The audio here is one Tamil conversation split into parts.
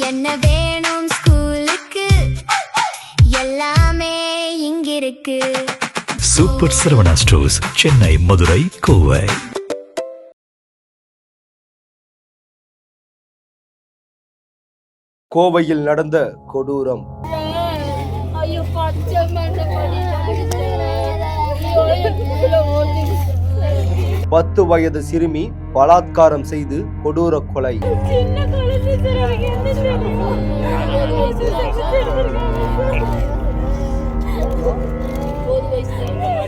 என்ன வேணும் ஸ்கூலுக்கு எல்லாமே இங்கிருக்கு. Super Saravana stores, Chennai, Madurai, Kovai. கோவையில் நடந்த கொடூரம். 10 வயது சிறுமி பலாத்காரம் செய்து கொடூர கொலை.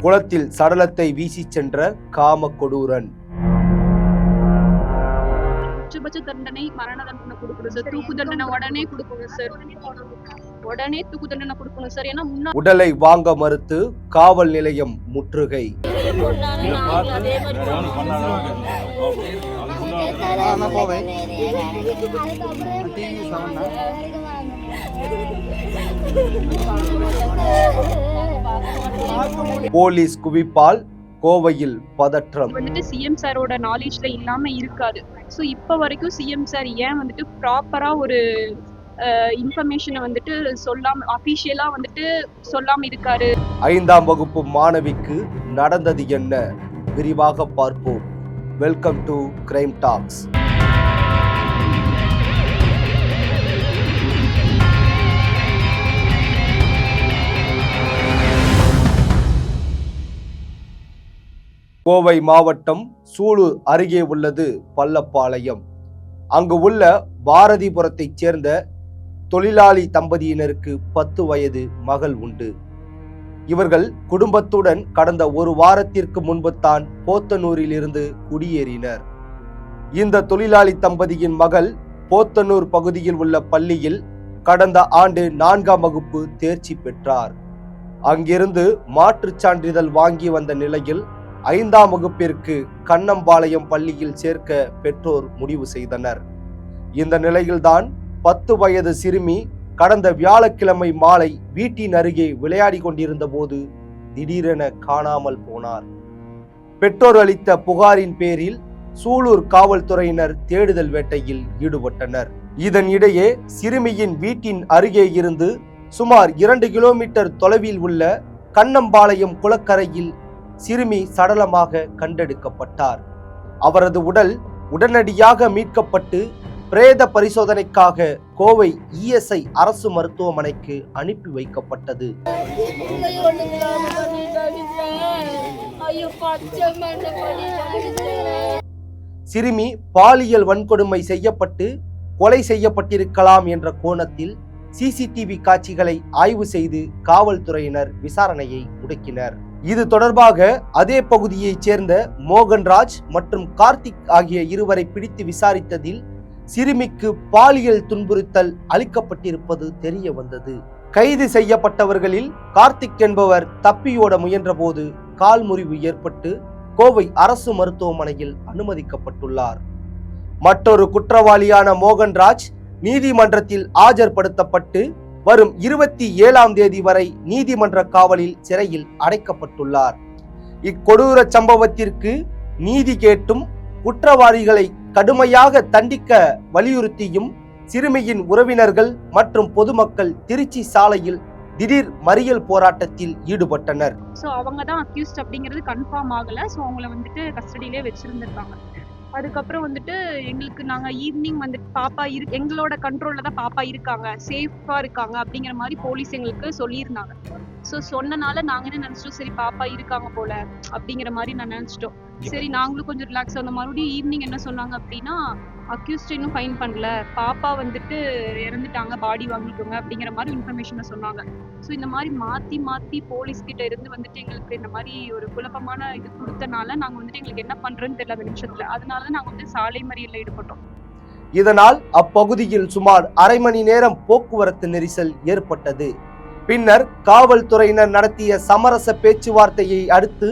குளத்தில் சடலத்தை வீசி சென்ற காம கொடூரன். உச்சபட்ச தண்டனை மரண தண்டனை கொடுக்கணும் சார். தூக்கு தண்டனை உடனே கொடுக்கணும் சார். உடனே தூக்கு தண்டனை கொடுக்கணும் சார். ஏன்னா உடலை வாங்க மறுத்து காவல் நிலையம் முற்றுகை. போலீஸ் குவிப்பால் கோவையில் பதற்றம். வந்துட்டு சிஎம் சாரோட நாலேஜ்ல இல்லாம இருக்காது. ஸோ இப்போ வரைக்கும் சிஎம் சார் ஏன் வந்துட்டு ப்ராப்பரா ஒரு இன்ஃபர்மேஷனை வந்துட்டு சொல்லாம அபிஷியலா வந்துட்டு சொல்லாம இருக்காரு. 5ஆம் வகுப்பு மாணவிக்கு நடந்தது என்ன? விரிவாக பார்ப்போம். Welcome to crime talks. Kovai மாவட்டம் சூலூர் அருகே உள்ளது பள்ளப்பாளையம். அங்கு உள்ள பாரதிபுரத்தைச் சேர்ந்த தொழிலாளி தம்பதியினருக்கு 10 வயது மகள் உண்டு. இவர்கள் குடும்பத்துடன் கடந்த ஒரு வாரத்திற்கு முன்பு தான் போத்தனூரில் இருந்து குடியேறினர். இந்த தொழிலாளி தம்பதியின் மகள் போத்தனூர் பகுதியில் உள்ள பள்ளியில் கடந்த ஆண்டு 4ஆம் வகுப்பு தேர்ச்சி பெற்றார். அங்கிருந்து மாற்றுச் சான்றிதழ் வாங்கி வந்த நிலையில் 5ஆம் வகுப்பிற்கு கண்ணம்பாளையம் பள்ளியில் சேர்க்க பெற்றோர் முடிவு செய்தனர். இந்த நிலையில்தான் 10 வயது சிறுமி கடந்த வியாழக்கிழமை மாலை வீட்டின் அருகே விளையாடி கொண்டிருந்த போது திடீரென காணாமல் போனார். பெற்றோர் அளித்த புகாரின் பேரில் சூலூர் காவல்துறையினர் தேடுதல் வேட்டையில் ஈடுபட்டனர். இதனிடையே சிறுமியின் வீட்டின் அருகே இருந்து சுமார் 2 கிலோமீட்டர் தொலைவில் உள்ள கண்ணம்பாளையம் குளக்கரையில் சிறுமி சடலமாக கண்டெடுக்கப்பட்டார். அவரது உடல் உடனடியாக மீட்கப்பட்டு பிரேத பரிசோதனைக்காக கோவை இஎஸ்ஐ அரசு மருத்துவமனைக்கு அனுப்பி வைக்கப்பட்டது. சிறுமி பாலியல் வன்கொடுமை செய்யப்பட்டு கொலை செய்யப்பட்டிருக்கலாம் என்ற கோணத்தில் சிசிடிவி காட்சிகளை ஆய்வு செய்து காவல்துறையினர் விசாரணையை முடக்கினர். இது தொடர்பாக அதே பகுதியைச் சேர்ந்த மோகன்ராஜ் மற்றும் கார்த்திக் ஆகிய இருவரை பிடித்து விசாரித்ததில் சிறுமிக்கு பாலியல் துன்புறுத்தல் அளிக்கப்பட்டிருப்பது தெரிய வந்தது. கைது செய்யப்பட்டவர்களில் கார்த்திக் என்பவர் தப்பியோட முயன்றபோது கால் முறிவு ஏற்பட்டு கோவை அரசு மருத்துவமனையில் அனுமதிக்கப்பட்டுள்ளார். மற்றொரு குற்றவாளியான மோகன்ராஜ் நீதிமன்றத்தில் ஆஜர்படுத்தப்பட்டு வரும் 27ஆம் தேதி வரை நீதிமன்ற காவலில் சிறையில் அடைக்கப்பட்டுள்ளார். இக்கொடூர சம்பவத்திற்கு நீதி கேட்டும் குற்றவாளிகளை கடுமையாக தண்டிக்க வலியுறுத்தியும் சிறுமியின் உறவினர்கள் மற்றும் பொதுமக்கள் திருச்சி சாலையில் திடீர் மறியல் போராட்டத்தில் ஈடுபட்டனர். ஸோ அவங்க தான் அக்யூஸ்ட் அப்படிங்கிறது கன்ஃபார்ம் ஆகல. ஸோ அவங்கள வந்துட்டு கஸ்டடியிலே வச்சிருந்திருக்காங்க. அதுக்கப்புறம் வந்துட்டு எங்களுக்கு நாங்கள் ஈவினிங் வந்துட்டு பாப்பா எங்களோட கண்ட்ரோலில் தான் பாப்பா இருக்காங்க, சேஃபாக இருக்காங்க அப்படிங்கிற மாதிரி போலீஸ் எங்களுக்கு சொல்லியிருந்தாங்க. ஸோ சொன்னனால நாங்கள் என்ன நினச்சிட்டோம், சரி பாப்பா இருக்காங்க போல அப்படிங்கிற மாதிரி நான் நினச்சிட்டோம். சரி நாங்களும் கொஞ்சம் ரிலாக்ஸ் ஆன மறுபடியும் ஈவினிங் என்ன சொன்னாங்க அப்படின்னா, அக்யூஸ்ட் இன்னும் ஃபைன் பண்ணல, பாப்பா வந்துட்டு இறந்துட்டாங்க, பாடி வாங்கிக்கோங்க அப்படிங்கிற மாதிரி இன்ஃபர்மேஷனை சொன்னாங்க. ஸோ இந்த மாதிரி மாற்றி மாற்றி போலீஸ்கிட்ட இருந்து வந்துட்டு எங்களுக்கு இந்த மாதிரி ஒரு குழப்பமான இது கொடுத்தனால நாங்கள் வந்துட்டு எங்களுக்கு என்ன பண்ணுறோன்னு தெரியல அந்த நிமிஷத்தில். அதனால தான் நாங்கள் வந்து சாலை மறியலில் ஈடுபட்டோம். இதனால் அப்பகுதியில் சுமார் அரை மணி நேரம் போக்குவரத்து நெரிசல் ஏற்பட்டது. பின்னர் காவல்துறையினர் நடத்திய சமரச பேச்சுவார்த்தையை அடுத்து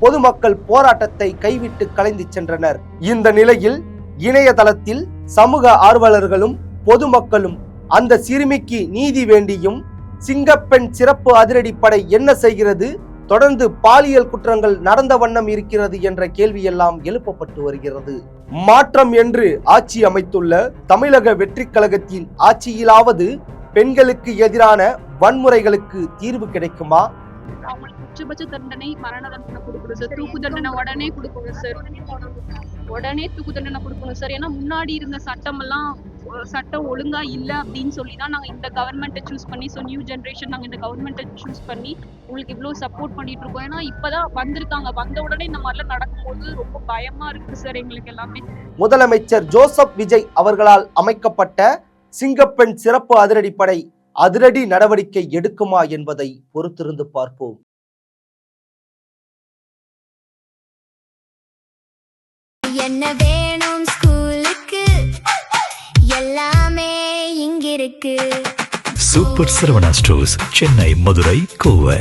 பொதுமக்கள் போராட்டத்தை கைவிட்டு கலைந்து சென்றனர். இந்த நிலையில் இணையதளத்தில் சமூக ஆர்வலர்களும் பொதுமக்களும் அந்த சிறுமிக்கு நீதி வேண்டியும் சிங்கப்பெண் சிறப்பு அதிரடிப்படை என்ன செய்கிறது, தொடர்ந்து பாலியல் குற்றங்கள் நடந்த வண்ணம் இருக்கிறது என்ற கேள்வியெல்லாம் எழுப்பப்பட்டு வருகிறது. மாற்றம் என்று ஆட்சி அமைத்துள்ள தமிழக வெற்றிக் கழகத்தின் ஆட்சியிலாவது பெண்களுக்கு எதிரான வன்முறைகளுக்கு தீர்வு கிடைக்குமா? அவங்களுக்கு உச்சபட்ச தண்டனை மரண தண்டனை கொடுக்கணும் சார். தூக்கு தண்டனை உடனே கொடுக்கணும் சார். உடனே தூக்கு தண்டனை கொடுக்கணும் சார். ஏன்னா முன்னாடி இருந்த சட்டம் ஒழுங்கா இல்ல அப்படின்னு சொல்லி தான் நாங்க இந்த கவர்மெண்ட்டை சூஸ் பண்ணி, ஸோ நியூ ஜென்ரேஷன் நாங்க இந்த கவர்மெண்ட்டை சூஸ் பண்ணி உங்களுக்கு இவ்வளவு சப்போர்ட் பண்ணிட்டு இருக்கோம். ஏன்னா இப்பதான் வந்திருக்காங்க, வந்த உடனே இந்த மாதிரிலாம் நடக்கும்போது ரொம்ப பயமா இருக்கு சார் எங்களுக்கு எல்லாமே. முதலமைச்சர் ஜோசப் விஜய் அவர்களால் அமைக்கப்பட்ட சிங்கப்பெண் சிறப்பு அதிரடிப்படை அதிரடி நடவடிக்கை எடுக்குமா என்பதை பொறுத்திருந்து பார்ப்போம். என்ன வேணும் ஸ்கூலுக்கு, எல்லாமே இங்கிருக்கு. Super Saravana stores, Chennai, Madurai, Kovai.